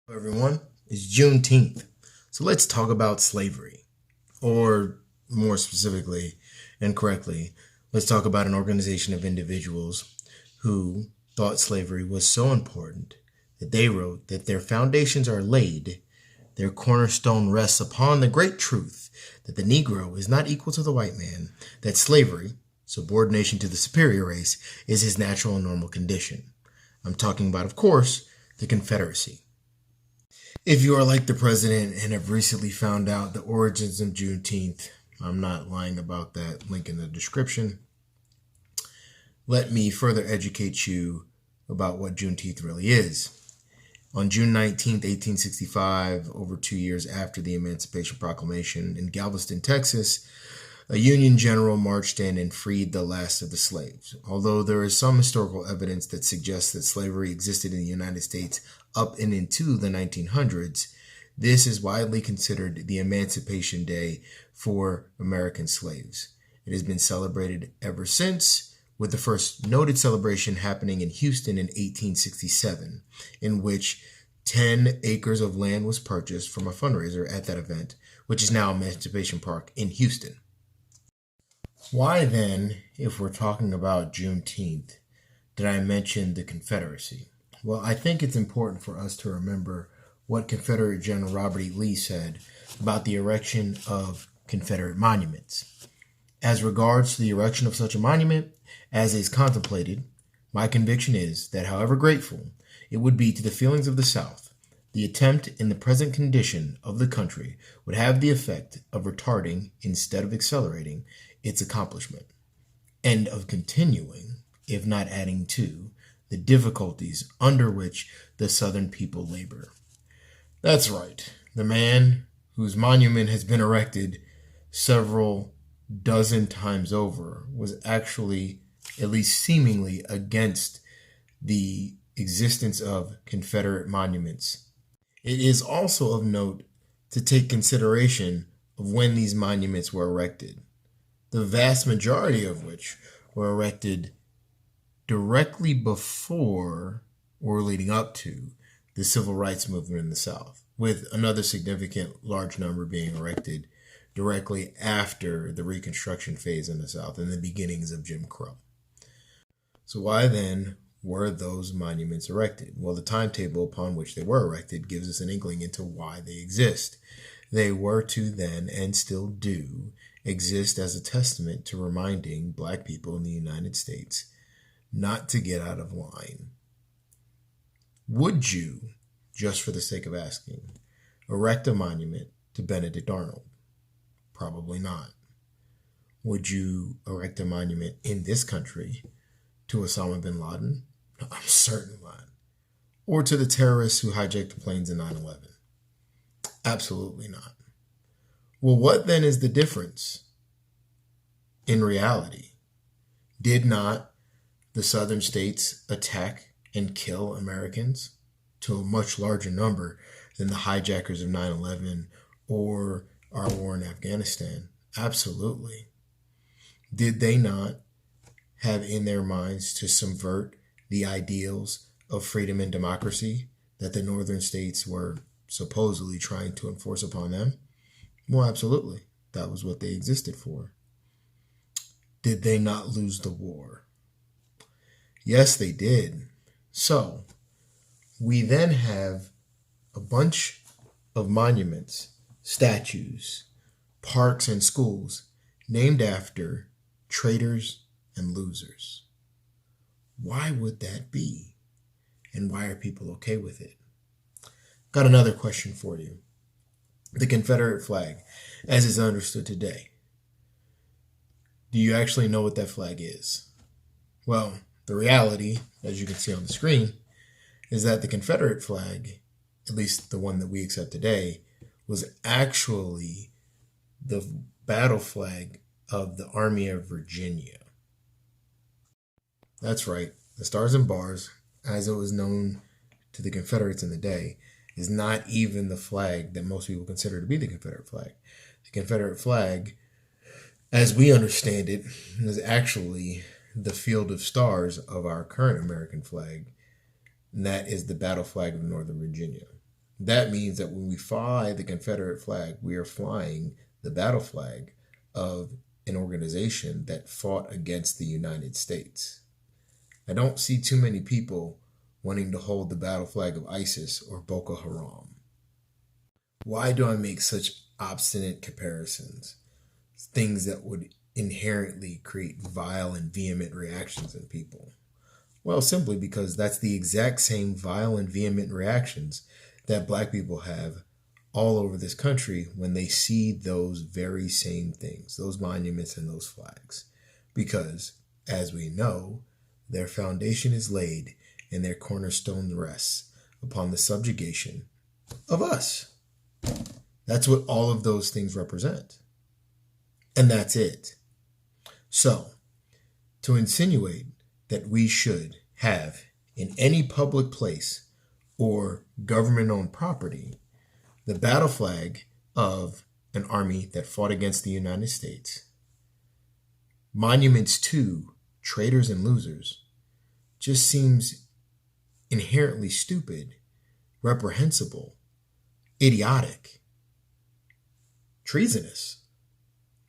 Hello everyone, it's Juneteenth. So let's talk about slavery. Or more specifically and correctly, let's talk about an organization of individuals who thought slavery was so important that they wrote that their foundations are laid, their cornerstone rests upon the great truth that the Negro is not equal to the white man, that slavery, subordination to the superior race, is his natural and normal condition. I'm talking about, of course, the Confederacy. If you are like the president and have recently found out the origins of Juneteenth, I'm not lying about that, link in the description. Let me further educate you about what Juneteenth really is. On June 19th, 1865, over 2 years after the Emancipation Proclamation in Galveston, Texas, a Union general marched in and freed the last of the slaves. Although there is some historical evidence that suggests that slavery existed in the United States up and into the 1900s, this is widely considered the Emancipation Day for American slaves. It has been celebrated ever since, with the first noted celebration happening in Houston in 1867, in which 10 acres of land was purchased from a fundraiser at that event, which is now Emancipation Park in Houston. Why then, if we're talking about Juneteenth, did I mention the Confederacy? Well, I think it's important for us to remember what Confederate General Robert E. Lee said about the erection of Confederate monuments. As regards to the erection of such a monument, as is contemplated, my conviction is that however grateful it would be to the feelings of the South, the attempt in the present condition of the country would have the effect of retarding instead of accelerating its accomplishment, and of continuing, if not adding to, the difficulties under which the Southern people labor. That's right, the man whose monument has been erected several dozen times over was actually, at least seemingly, against the existence of Confederate monuments. It is also of note to take consideration of when these monuments were erected, the vast majority of which were erected directly before or leading up to the civil rights movement in the South, with another significant large number being erected directly after the Reconstruction phase in the South and the beginnings of Jim Crow. So why then were those monuments erected? Well, the timetable upon which they were erected gives us an inkling into why they exist. They were to then, and still do, exist as a testament to reminding Black people in the United States not to get out of line. Would you, just for the sake of asking, erect a monument to Benedict Arnold? Probably not. Would you erect a monument in this country to Osama bin Laden? No, I'm certain not. Or to the terrorists who hijacked the planes in 9/11? Absolutely not. Well, what then is the difference in reality? Did not the southern states attack and kill Americans to a much larger number than the hijackers of 9/11 or our war in Afghanistan? Absolutely. Did they not have in their minds to subvert the ideals of freedom and democracy that the northern states were supposedly trying to enforce upon them? Well, absolutely. That was what they existed for. Did they not lose the war? Yes, they did. So, we then have a bunch of monuments, statues, parks, and schools named after traitors and losers. Why would that be? And why are people okay with it? Got another question for you. The Confederate flag, as is understood today. Do you actually know what that flag is? Well, the reality, as you can see on the screen, is that the Confederate flag, at least the one that we accept today, was actually the battle flag of the Army of Virginia. That's right, the Stars and Bars, as it was known to the Confederates in the day, is not even the flag that most people consider to be the Confederate flag. The Confederate flag, as we understand it, is actually the field of stars of our current American flag, and that is the battle flag of Northern Virginia. That means that when we fly the Confederate flag, we are flying the battle flag of an organization that fought against the United States. I don't see too many people wanting to hold the battle flag of ISIS or Boko Haram. Why do I make such obstinate comparisons? Things that would inherently create vile and vehement reactions in people. Well, simply because that's the exact same vile and vehement reactions that Black people have all over this country when they see those very same things, those monuments and those flags. Because, as we know, their foundation is laid and their cornerstone rests upon the subjugation of us. That's what all of those things represent. And that's it. So, to insinuate that we should have in any public place or government-owned property the battle flag of an army that fought against the United States, monuments to traitors and losers, just seems inherently stupid, reprehensible, idiotic, treasonous.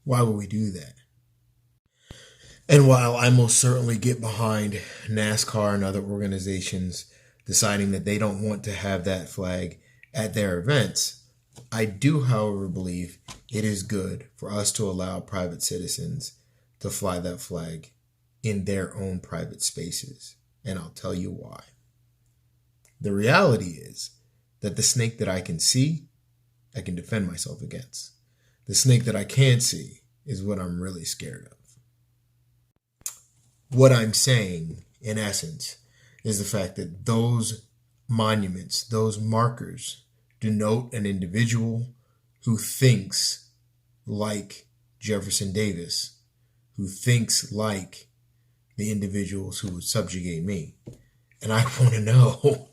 Why would we do that? And while I most certainly get behind NASCAR and other organizations deciding that they don't want to have that flag at their events, I do, however, believe it is good for us to allow private citizens to fly that flag in their own private spaces. And I'll tell you why. The reality is that the snake that I can see, I can defend myself against. The snake that I can't see is what I'm really scared of. What I'm saying, in essence, is the fact that those monuments, those markers, denote an individual who thinks like Jefferson Davis, who thinks like the individuals who would subjugate me. And I want to know,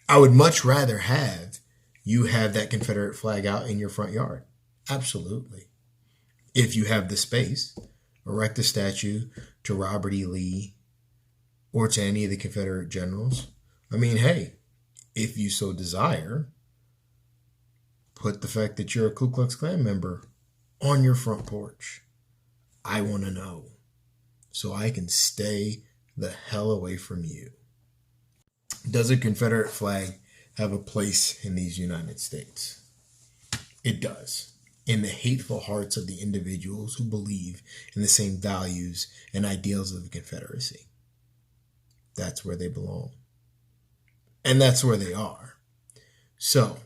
I would much rather have you have that Confederate flag out in your front yard. Absolutely. If you have the space, erect a statue to Robert E. Lee or to any of the Confederate generals. I mean, hey, if you so desire, put the fact that you're a Ku Klux Klan member on your front porch. I want to know so I can stay the hell away from you. Does a Confederate flag have a place in these United States? It does. In the hateful hearts of the individuals who believe in the same values and ideals of the Confederacy. That's where they belong. And that's where they are. So,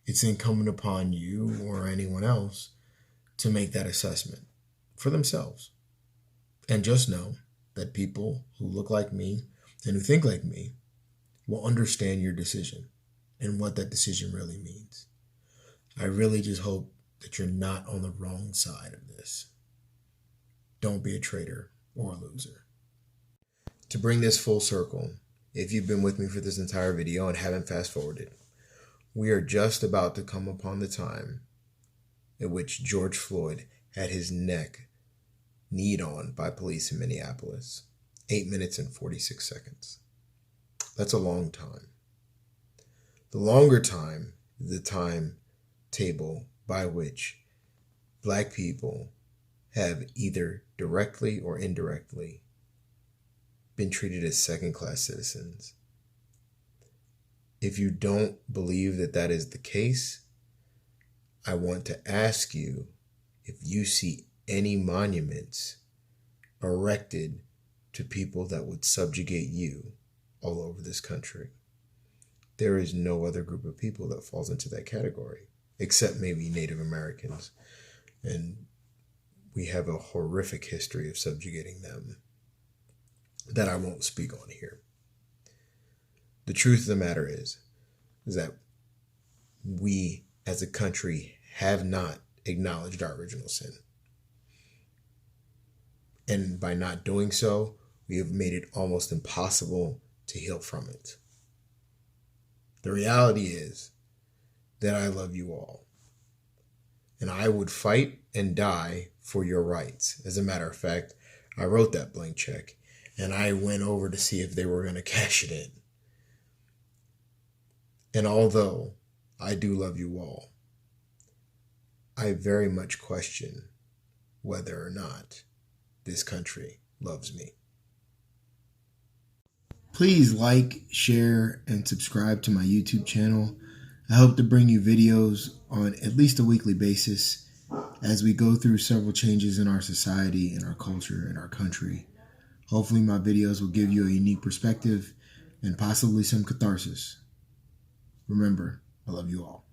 it's incumbent upon you or anyone else to make that assessment for themselves. And just know that people who look like me and who think like me will understand your decision and what that decision really means. I really just hope that you're not on the wrong side of this. Don't be a traitor or a loser. To bring this full circle, if you've been with me for this entire video and haven't fast forwarded, we are just about to come upon the time at which George Floyd had his neck kneed on by police in Minneapolis. 8 minutes and 46 seconds. That's a long time. The longer time is the timetable by which Black people have either directly or indirectly been treated as second-class citizens. If you don't believe that that is the case, I want to ask you if you see any monuments erected to people that would subjugate you all over this country. There is no other group of people that falls into that category, except maybe Native Americans. And we have a horrific history of subjugating them that I won't speak on here. The truth of the matter is that we as a country have not acknowledged our original sin. And by not doing so, we have made it almost impossible to heal from it. The reality is that I love you all. And I would fight and die for your rights. As a matter of fact, I wrote that blank check and I went over to see if they were going to cash it in. And although I do love you all. I very much question whether or not this country loves me. Please like, share, and subscribe to my YouTube channel. I hope to bring you videos on at least a weekly basis as we go through several changes in our society, in our culture, in our country. Hopefully my videos will give you a unique perspective and possibly some catharsis. Remember, I love you all.